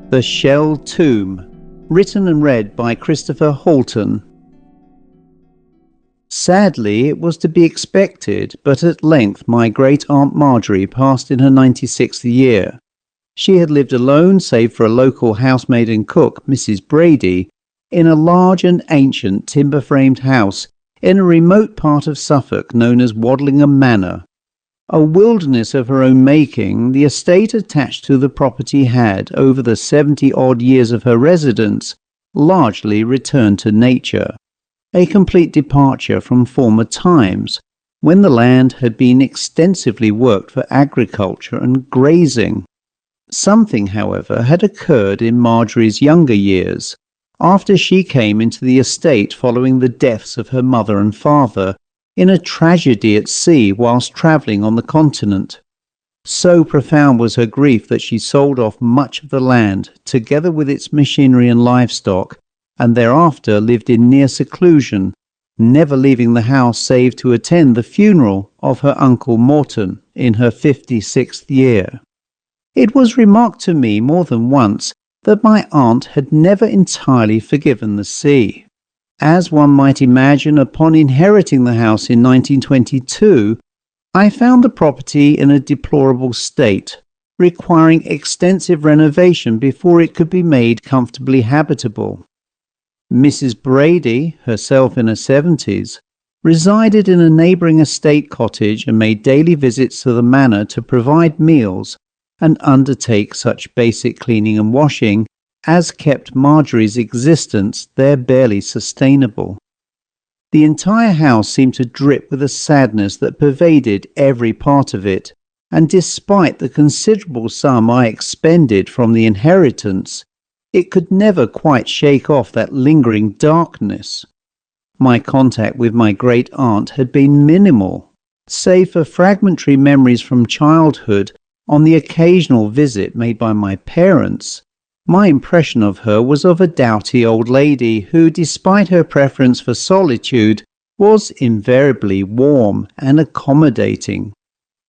The Shell Tomb, written and read by Christopher Halton. Sadly, it was to be expected, but at length my great-aunt Marjorie passed in her 96th year. She had lived alone, save for a local housemaid and cook, Mrs. Brady, in a large and ancient timber-framed house in a remote part of Suffolk known as Waddlingham Manor. A wilderness of her own making, the estate attached to the property had, over the 70-odd years of her residence, largely returned to nature, a complete departure from former times, when the land had been extensively worked for agriculture and grazing. Something, however, had occurred in Marjorie's younger years, after she came into the estate following the deaths of her mother and father, in a tragedy at sea whilst travelling on the continent. So profound was her grief that she sold off much of the land, together with its machinery and livestock, and thereafter lived in near seclusion, never leaving the house save to attend the funeral of her uncle Morton in her 56th year. It was remarked to me more than once that my aunt had never entirely forgiven the sea. As one might imagine, upon inheriting the house in 1922, I found the property in a deplorable state, requiring extensive renovation before it could be made comfortably habitable. Mrs. Brady, herself in her 70s, resided in a neighbouring estate cottage and made daily visits to the manor to provide meals and undertake such basic cleaning and washing as kept Marjorie's existence there barely sustainable. The entire house seemed to drip with a sadness that pervaded every part of it, and despite the considerable sum I expended from the inheritance, it could never quite shake off that lingering darkness. My contact with my great-aunt had been minimal, save for fragmentary memories from childhood on the occasional visit made by my parents. My impression of her was of a doughty old lady who, despite her preference for solitude, was invariably warm and accommodating.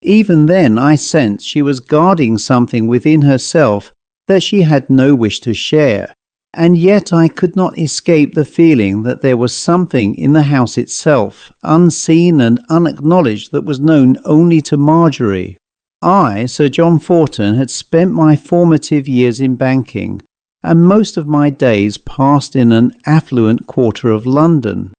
Even then I sensed she was guarding something within herself that she had no wish to share, and yet I could not escape the feeling that there was something in the house itself, unseen and unacknowledged, that was known only to Marjorie. I, Sir John Forton, had spent my formative years in banking, and most of my days passed in an affluent quarter of London.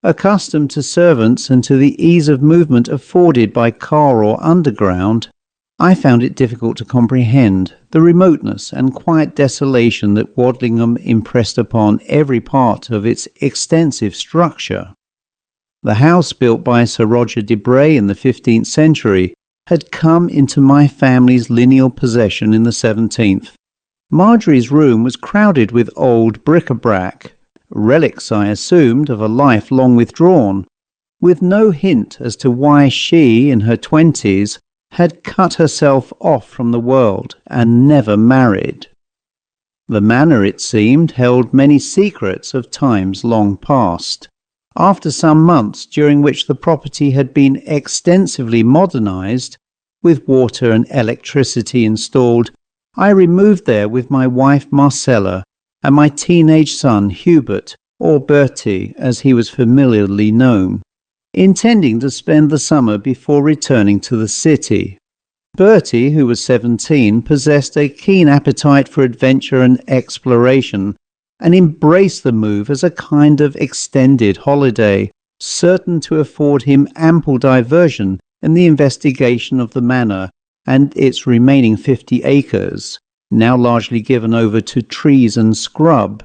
Accustomed to servants and to the ease of movement afforded by car or underground, I found it difficult to comprehend the remoteness and quiet desolation that Waddlingham impressed upon every part of its extensive structure. The house, built by Sir Roger de Bray in the 15th century, had come into my family's lineal possession in the 17th. Marjorie's room was crowded with old bric-a-brac, relics, I assumed, of a life long withdrawn, with no hint as to why she, in her 20s, had cut herself off from the world and never married. The manor, it seemed, held many secrets of times long past. After some months during which the property had been extensively modernised, with water and electricity installed, I removed there with my wife Marcella and my teenage son Hubert, or Bertie as he was familiarly known, intending to spend the summer before returning to the city. Bertie, who was 17, possessed a keen appetite for adventure and exploration, and embraced the move as a kind of extended holiday, certain to afford him ample diversion in the investigation of the manor and its remaining 50 acres, now largely given over to trees and scrub.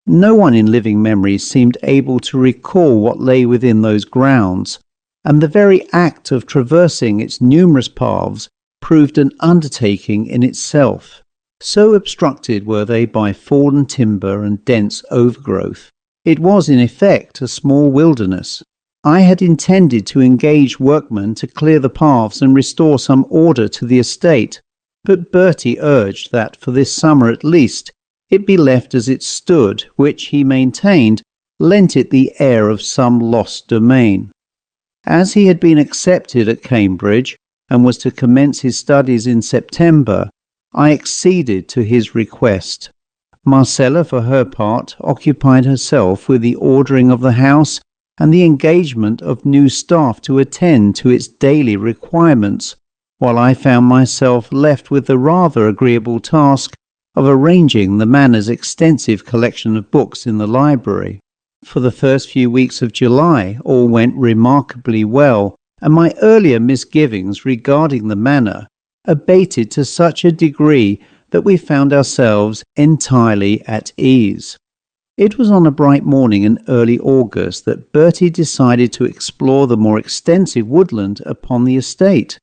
No one in living memory seemed able to recall what lay within those grounds, and the very act of traversing its numerous paths proved an undertaking in itself. So obstructed were they by fallen timber and dense overgrowth. It was in effect a small wilderness. I had intended to engage workmen to clear the paths and restore some order to the estate, but Bertie urged that for this summer at least it be left as it stood, which he maintained lent it the air of some lost domain. As he had been accepted at Cambridge and was to commence his studies in September, I acceded to his request. Marcella, for her part, occupied herself with the ordering of the house and the engagement of new staff to attend to its daily requirements, while I found myself left with the rather agreeable task of arranging the Manor's extensive collection of books in the library. For the first few weeks of July all went remarkably well, and my earlier misgivings regarding the Manor abated to such a degree that we found ourselves entirely at ease. It was on a bright morning in early August that Bertie decided to explore the more extensive woodland upon the estate.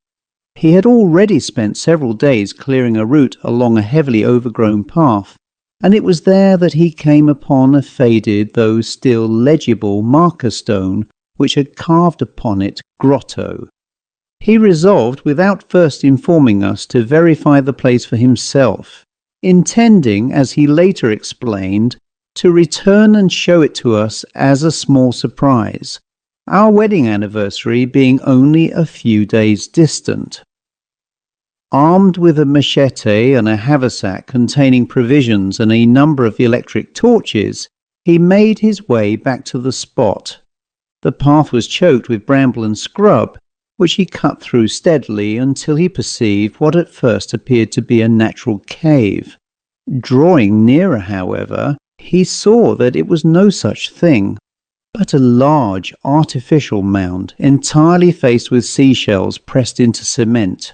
He had already spent several days clearing a route along a heavily overgrown path, and it was there that he came upon a faded though still legible marker stone which had carved upon it grotto. He resolved, without first informing us, to verify the place for himself, intending, as he later explained, to return and show it to us as a small surprise, our wedding anniversary being only a few days distant. Armed with a machete and a haversack containing provisions and a number of electric torches, he made his way back to the spot. The path was choked with bramble and scrub, which he cut through steadily until he perceived what at first appeared to be a natural cave. Drawing nearer, however, he saw that it was no such thing, but a large artificial mound entirely faced with seashells pressed into cement.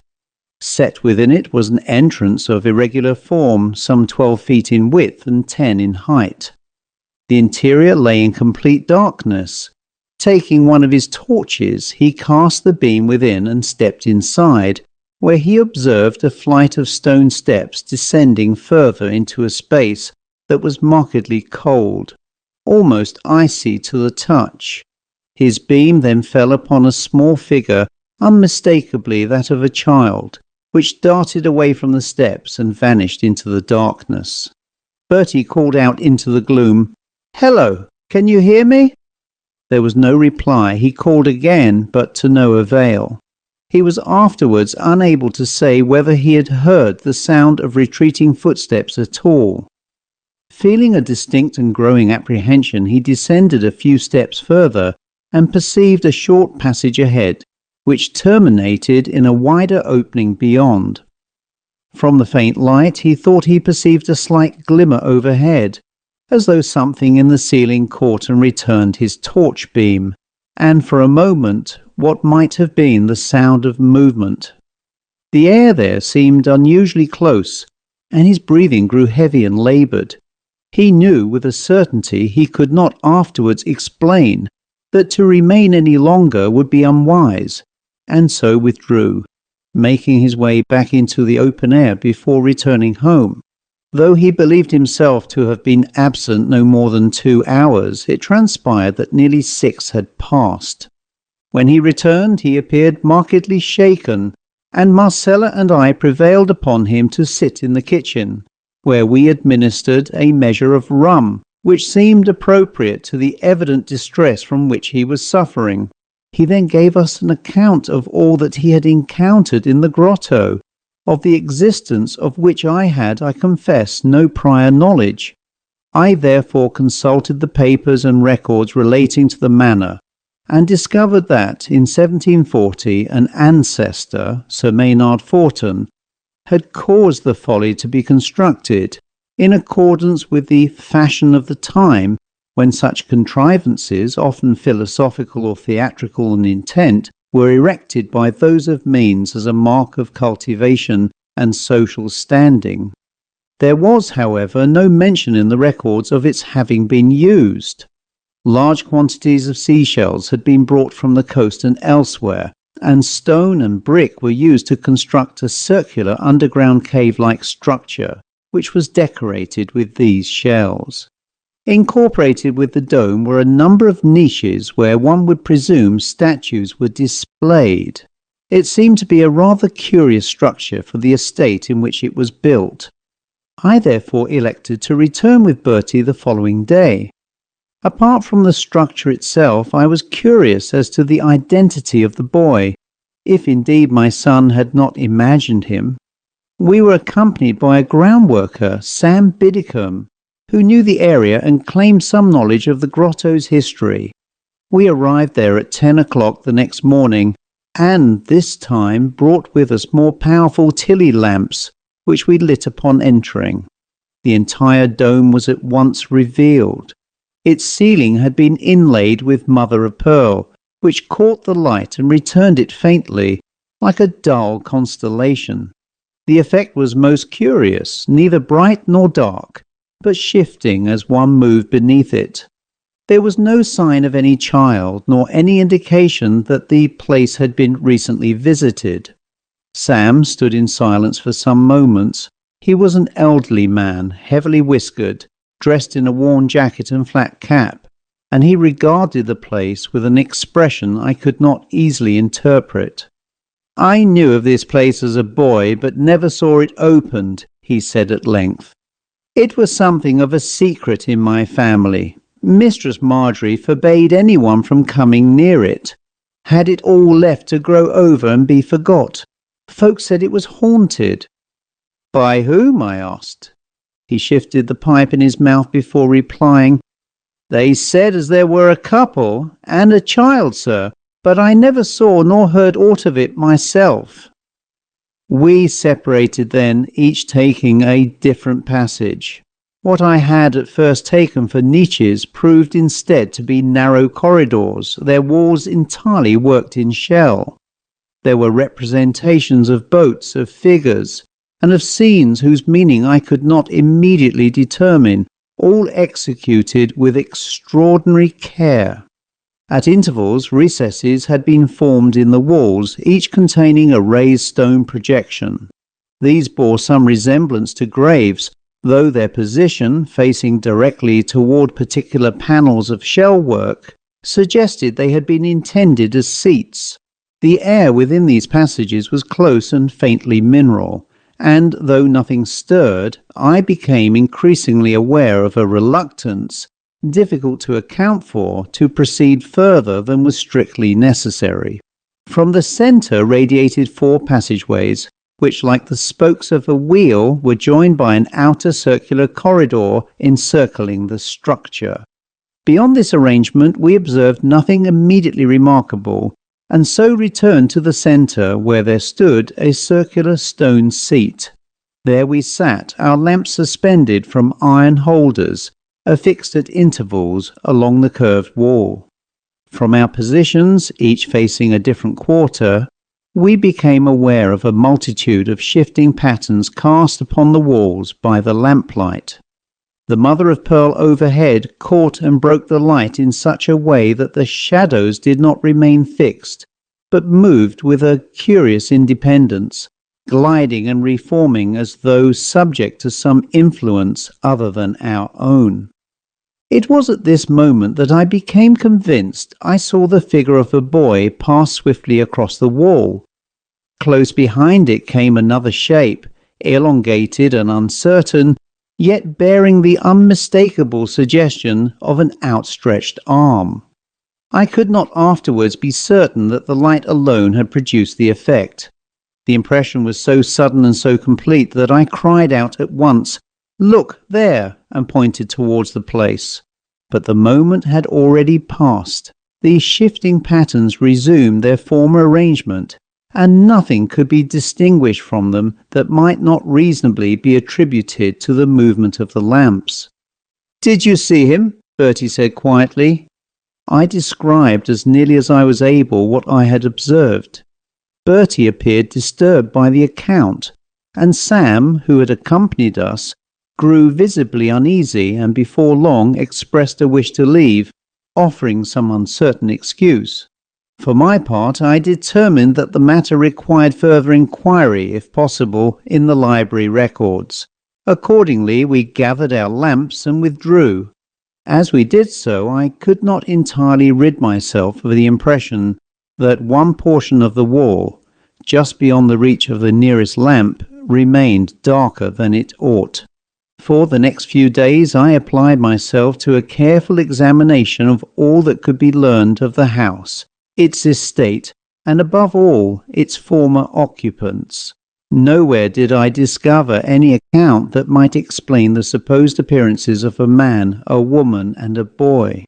Set within it was an entrance of irregular form, some 12 feet in width and 10 in height. The interior lay in complete darkness. Taking one of his torches, he cast the beam within and stepped inside, where he observed a flight of stone steps descending further into a space that was markedly cold, almost icy to the touch. His beam then fell upon a small figure, unmistakably that of a child, which darted away from the steps and vanished into the darkness. Bertie called out into the gloom, "Hello, can you hear me?" There was no reply. He called again, but to no avail. He was afterwards unable to say whether he had heard the sound of retreating footsteps at all. Feeling a distinct and growing apprehension, he descended a few steps further and perceived a short passage ahead, which terminated in a wider opening beyond. From the faint light, he thought he perceived a slight glimmer overhead, as though something in the ceiling caught and returned his torch beam, and for a moment what might have been the sound of movement. The air there seemed unusually close, and his breathing grew heavy and laboured. He knew with a certainty he could not afterwards explain that to remain any longer would be unwise, and so withdrew, making his way back into the open air before returning home. Though he believed himself to have been absent no more than 2 hours, it transpired that nearly 6 had passed. When he returned, he appeared markedly shaken, and Marcella and I prevailed upon him to sit in the kitchen, where we administered a measure of rum, which seemed appropriate to the evident distress from which he was suffering. He then gave us an account of all that he had encountered in the grotto, of the existence of which I had, I confess, no prior knowledge. I therefore consulted the papers and records relating to the manor, and discovered that in 1740 an ancestor, Sir Maynard Forton, had caused the folly to be constructed, in accordance with the fashion of the time, when such contrivances, often philosophical or theatrical in intent, were erected by those of means as a mark of cultivation and social standing. There was, however, no mention in the records of its having been used. Large quantities of seashells had been brought from the coast and elsewhere, and stone and brick were used to construct a circular underground cave-like structure, which was decorated with these shells. Incorporated with the dome were a number of niches where one would presume statues were displayed. It seemed to be a rather curious structure for the estate in which it was built. I therefore elected to return with Bertie the following day. Apart from the structure itself, I was curious as to the identity of the boy, if indeed my son had not imagined him. We were accompanied by a ground worker, Sam Biddicombe, who knew the area and claimed some knowledge of the grotto's history. We arrived there at 10 o'clock the next morning, and this time brought with us more powerful Tilly lamps, which we lit upon entering. The entire dome was at once revealed. Its ceiling had been inlaid with mother of pearl, which caught the light and returned it faintly, like a dull constellation. The effect was most curious, neither bright nor dark, but shifting as one moved beneath it. There was no sign of any child, nor any indication that the place had been recently visited. Sam stood in silence for some moments. He was an elderly man, heavily whiskered, dressed in a worn jacket and flat cap, and he regarded the place with an expression I could not easily interpret. "I knew of this place as a boy, but never saw it opened," he said at length. "It was something of a secret in my family. Mistress Marjorie forbade anyone from coming near it. Had it all left to grow over and be forgot. Folks said it was haunted." "By whom?" I asked. He shifted the pipe in his mouth before replying. "They said as there were a couple and a child, sir, but I never saw nor heard aught of it myself." We separated then, each taking a different passage. What I had at first taken for niches proved instead to be narrow corridors, their walls entirely worked in shell. There were representations of boats, of figures, and of scenes whose meaning I could not immediately determine, all executed with extraordinary care. At intervals, recesses had been formed in the walls, each containing a raised stone projection. These bore some resemblance to graves, though their position, facing directly toward particular panels of shell work, suggested they had been intended as seats. The air within these passages was close and faintly mineral, and though nothing stirred, I became increasingly aware of a reluctance, difficult to account for, to proceed further than was strictly necessary. From the centre radiated 4 passageways, which, like the spokes of a wheel, were joined by an outer circular corridor encircling the structure. Beyond this arrangement we observed nothing immediately remarkable, and so returned to the centre, where there stood a circular stone seat. There we sat, our lamps suspended from iron holders, affixed at intervals along the curved wall. From our positions, each facing a different quarter, we became aware of a multitude of shifting patterns cast upon the walls by the lamplight. The mother of pearl overhead caught and broke the light in such a way that the shadows did not remain fixed, but moved with a curious independence, gliding and reforming as though subject to some influence other than our own. It was at this moment that I became convinced I saw the figure of a boy pass swiftly across the wall. Close behind it came another shape, elongated and uncertain, yet bearing the unmistakable suggestion of an outstretched arm. I could not afterwards be certain that the light alone had produced the effect. The impression was so sudden and so complete that I cried out at once, "Look there!" and pointed towards the place. But the moment had already passed. The shifting patterns resumed their former arrangement, and nothing could be distinguished from them that might not reasonably be attributed to the movement of the lamps. "Did you see him?" Bertie said quietly. I described as nearly as I was able what I had observed. Bertie appeared disturbed by the account, and Sam, who had accompanied us, grew visibly uneasy and before long expressed a wish to leave, offering some uncertain excuse. For my part, I determined that the matter required further inquiry, if possible, in the library records. Accordingly, we gathered our lamps and withdrew. As we did so, I could not entirely rid myself of the impression that one portion of the wall, just beyond the reach of the nearest lamp, remained darker than it ought. For the next few days I applied myself to a careful examination of all that could be learned of the house, its estate, and above all, its former occupants. Nowhere did I discover any account that might explain the supposed appearances of a man, a woman, and a boy.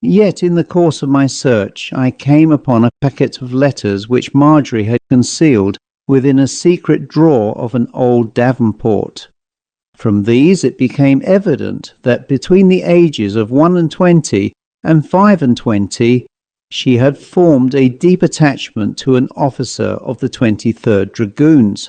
Yet in the course of my search I came upon a packet of letters which Marjorie had concealed within a secret drawer of an old davenport. From these it became evident that between the ages of 21 and 25 she had formed a deep attachment to an officer of the 23rd Dragoons,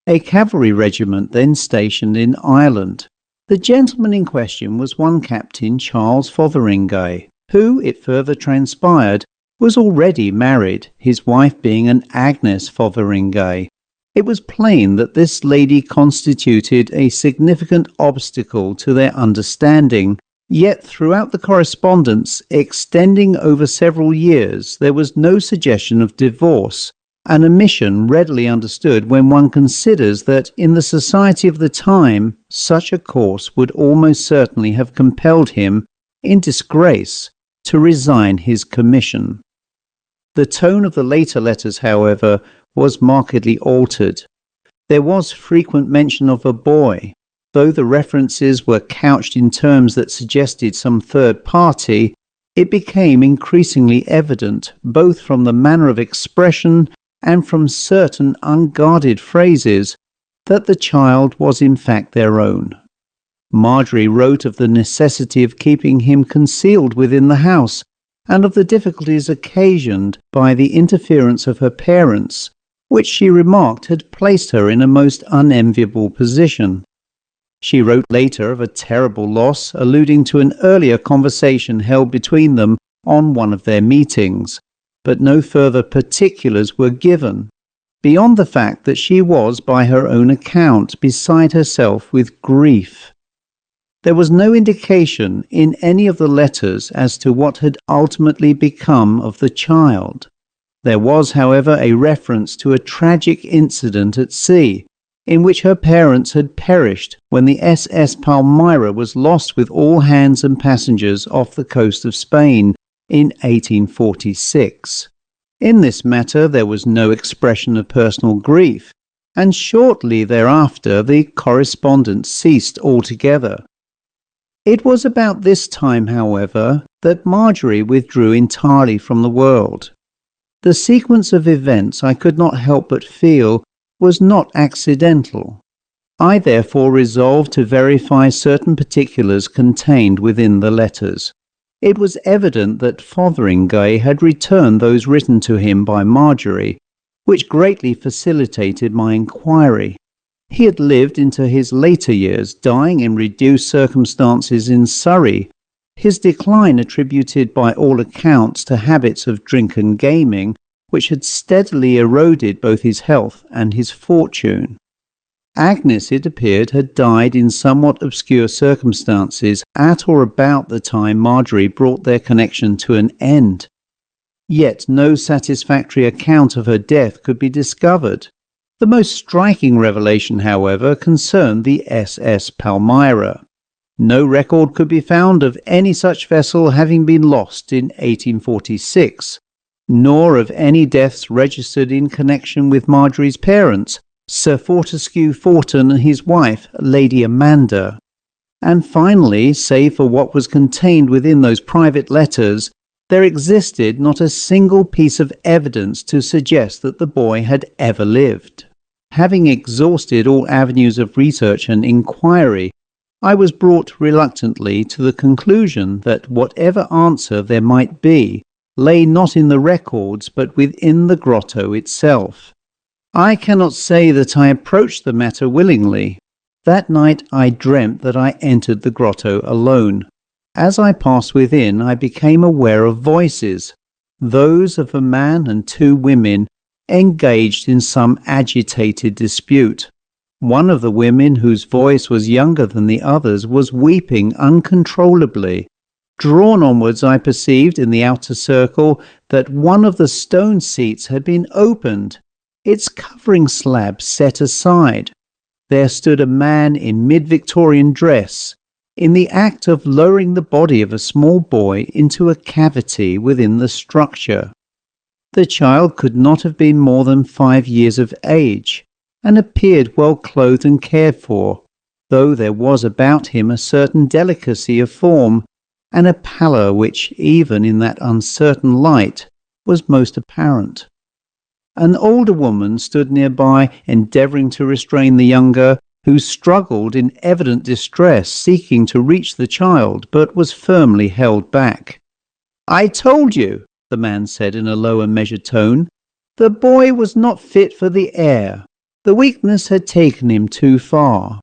a cavalry regiment then stationed in Ireland. The gentleman in question was one Captain Charles Fotheringay, who, it further transpired, was already married, his wife being an Agnes Fotheringay. It was plain that this lady constituted a significant obstacle to their understanding, yet throughout the correspondence, extending over several years, there was no suggestion of divorce, an omission readily understood when one considers that in the society of the time, such a course would almost certainly have compelled him, in disgrace, to resign his commission. The tone of the later letters, however, was markedly altered. There was frequent mention of a boy, though the references were couched in terms that suggested some third party. It became increasingly evident, both from the manner of expression and from certain unguarded phrases, that the child was in fact their own. Marjorie wrote of the necessity of keeping him concealed within the house, and of the difficulties occasioned by the interference of her parents, which she remarked had placed her in a most unenviable position. She wrote later of a terrible loss, alluding to an earlier conversation held between them on one of their meetings, but no further particulars were given, beyond the fact that she was, by her own account, beside herself with grief. There was no indication in any of the letters as to what had ultimately become of the child. There was, however, a reference to a tragic incident at sea, in which her parents had perished when the SS Palmyra was lost with all hands and passengers off the coast of Spain in 1846. In this matter there was no expression of personal grief, and shortly thereafter the correspondence ceased altogether. It was about this time, however, that Marjorie withdrew entirely from the world. The sequence of events, I could not help but feel, was not accidental. I therefore resolved to verify certain particulars contained within the letters. It was evident that Fotheringay had returned those written to him by Marjorie, which greatly facilitated my inquiry. He had lived into his later years, dying in reduced circumstances in Surrey, his decline attributed by all accounts to habits of drink and gaming, which had steadily eroded both his health and his fortune. Agnes, it appeared, had died in somewhat obscure circumstances at or about the time Marjorie brought their connection to an end. Yet no satisfactory account of her death could be discovered. The most striking revelation, however, concerned the SS Palmyra. No record could be found of any such vessel having been lost in 1846, nor of any deaths registered in connection with Marjorie's parents, Sir Fortescue Forton and his wife, Lady Amanda. And finally, save for what was contained within those private letters, there existed not a single piece of evidence to suggest that the boy had ever lived. Having exhausted all avenues of research and inquiry, I was brought reluctantly to the conclusion that whatever answer there might be lay not in the records but within the grotto itself. I cannot say that I approached the matter willingly. That night I dreamt that I entered the grotto alone. As I passed within, I became aware of voices, those of a man and two women, engaged in some agitated dispute. One of the women, whose voice was younger than the others, was weeping uncontrollably. Drawn onwards, I perceived in the outer circle that one of the stone seats had been opened, its covering slab set aside. There stood a man in mid-Victorian dress, in the act of lowering the body of a small boy into a cavity within the structure. The child could not have been more than 5 years of age, and appeared well clothed and cared for, though there was about him a certain delicacy of form, and a pallor which, even in that uncertain light, was most apparent. An older woman stood nearby, endeavouring to restrain the younger, who struggled in evident distress, seeking to reach the child, but was firmly held back. "I told you," the man said in a low and measured tone, "the boy was not fit for the air. The weakness had taken him too far."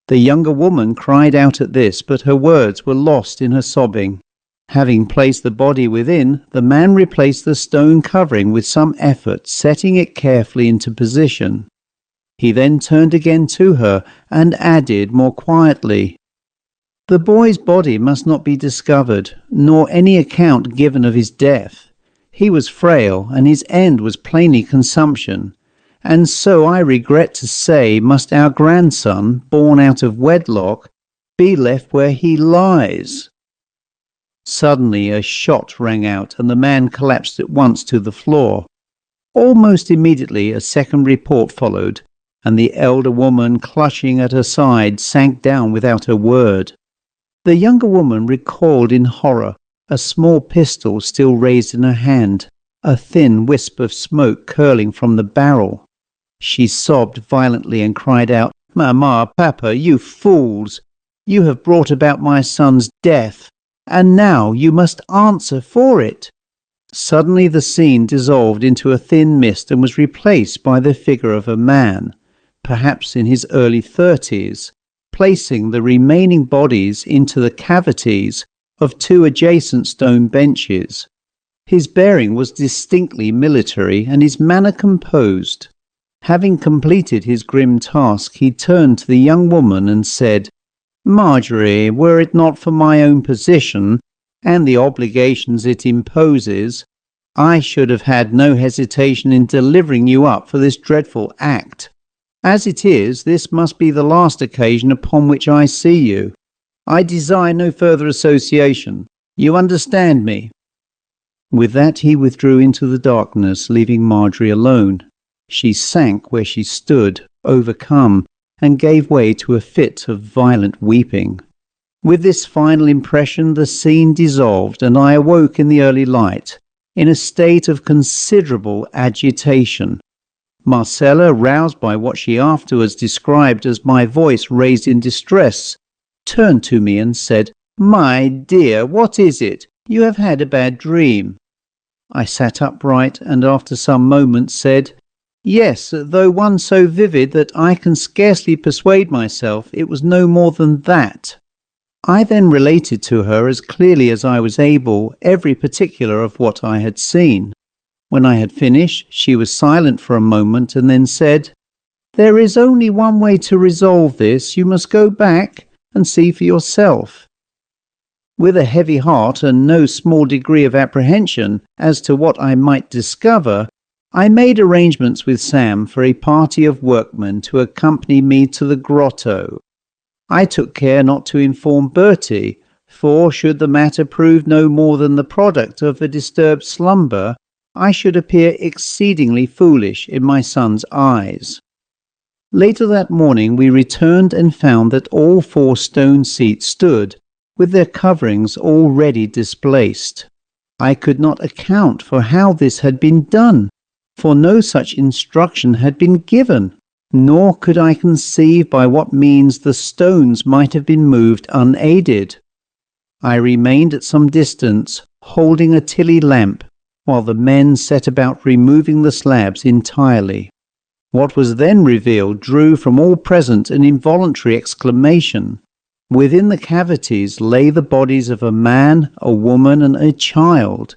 The younger woman cried out at this, but her words were lost in her sobbing. Having placed the body within, the man replaced the stone covering with some effort, setting it carefully into position. He then turned again to her and added more quietly, "The boy's body must not be discovered, nor any account given of his death. He was frail, and his end was plainly consumption. And so I regret to say must our grandson, born out of wedlock, be left where he lies." Suddenly a shot rang out, and the man collapsed at once to the floor. Almost immediately a second report followed, and the elder woman, clutching at her side, sank down without a word. The younger woman recoiled in horror, a small pistol still raised in her hand, a thin wisp of smoke curling from the barrel. She sobbed violently and cried out, "Mamma, Papa, you fools! You have brought about my son's death, and now you must answer for it." Suddenly the scene dissolved into a thin mist and was replaced by the figure of a man, perhaps in his early 30s, placing the remaining bodies into the cavities of two adjacent stone benches. His bearing was distinctly military and his manner composed. Having completed his grim task, he turned to the young woman and said, "Marjorie, were it not for my own position and the obligations it imposes, I should have had no hesitation in delivering you up for this dreadful act. As it is, this must be the last occasion upon which I see you. I desire no further association. You understand me?" With that he withdrew into the darkness, leaving Marjorie alone. She sank where she stood, overcome, and gave way to a fit of violent weeping. With this final impression the scene dissolved, and I awoke in the early light, in a state of considerable agitation. Marcella, roused by what she afterwards described as my voice raised in distress, turned to me and said, "My dear, what is it? You have had a bad dream." I sat upright and after some moments said, "Yes, though one so vivid that I can scarcely persuade myself it was no more than that." I then related to her as clearly as I was able every particular of what I had seen. When I had finished, she was silent for a moment and then said, "There is only one way to resolve this. You must go back and see for yourself." With a heavy heart and no small degree of apprehension as to what I might discover, I made arrangements with Sam for a party of workmen to accompany me to the grotto. I took care not to inform Bertie, for should the matter prove no more than the product of a disturbed slumber, I should appear exceedingly foolish in my son's eyes. Later that morning we returned and found that all 4 stone seats stood, with their coverings already displaced. I could not account for how this had been done, for no such instruction had been given, nor could I conceive by what means the stones might have been moved unaided. I remained at some distance, holding a tilly lamp, while the men set about removing the slabs entirely. What was then revealed drew from all present an involuntary exclamation. Within the cavities lay the bodies of a man, a woman, and a child,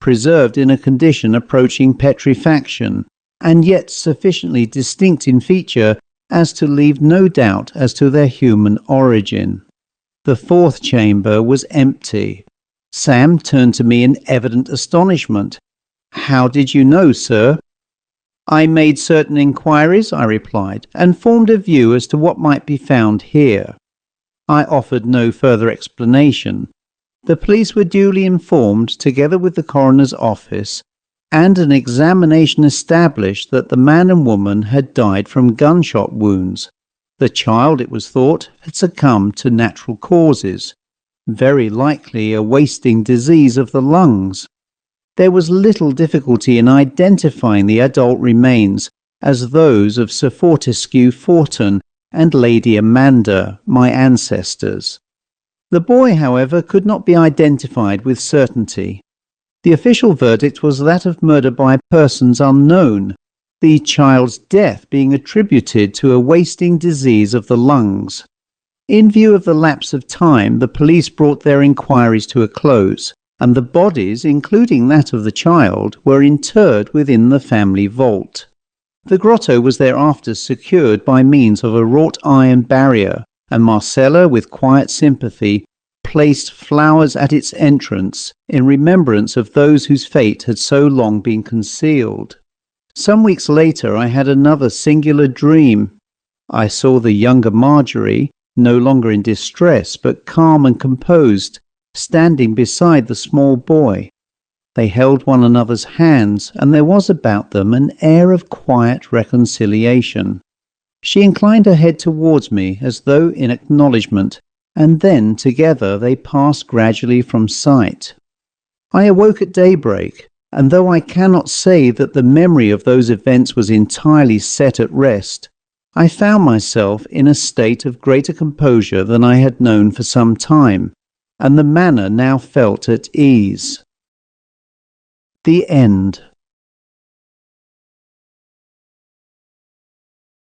preserved in a condition approaching petrifaction, and yet sufficiently distinct in feature as to leave no doubt as to their human origin. The 4th chamber was empty. Sam turned to me in evident astonishment. "How did you know, sir?" "I made certain inquiries," I replied, "and formed a view as to what might be found here." I offered no further explanation. The police were duly informed, together with the coroner's office, and an examination established that the man and woman had died from gunshot wounds. The child, it was thought, had succumbed to natural causes, very likely a wasting disease of the lungs. There was little difficulty in identifying the adult remains as those of Sir Fortescue Forton and Lady Amanda, my ancestors. The boy, however, could not be identified with certainty. The official verdict was that of murder by persons unknown, the child's death being attributed to a wasting disease of the lungs. In view of the lapse of time, the police brought their inquiries to a close, and the bodies, including that of the child, were interred within the family vault. The grotto was thereafter secured by means of a wrought iron barrier, and Marcella, with quiet sympathy, placed flowers at its entrance in remembrance of those whose fate had so long been concealed. Some weeks later I had another singular dream. I saw the younger Marjorie, no longer in distress but calm and composed, standing beside the small boy. They held one another's hands, and there was about them an air of quiet reconciliation. She inclined her head towards me as though in acknowledgment, and then together they passed gradually from sight. I awoke at daybreak, and though I cannot say that the memory of those events was entirely set at rest, I found myself in a state of greater composure than I had known for some time, and the manor now felt at ease. The End.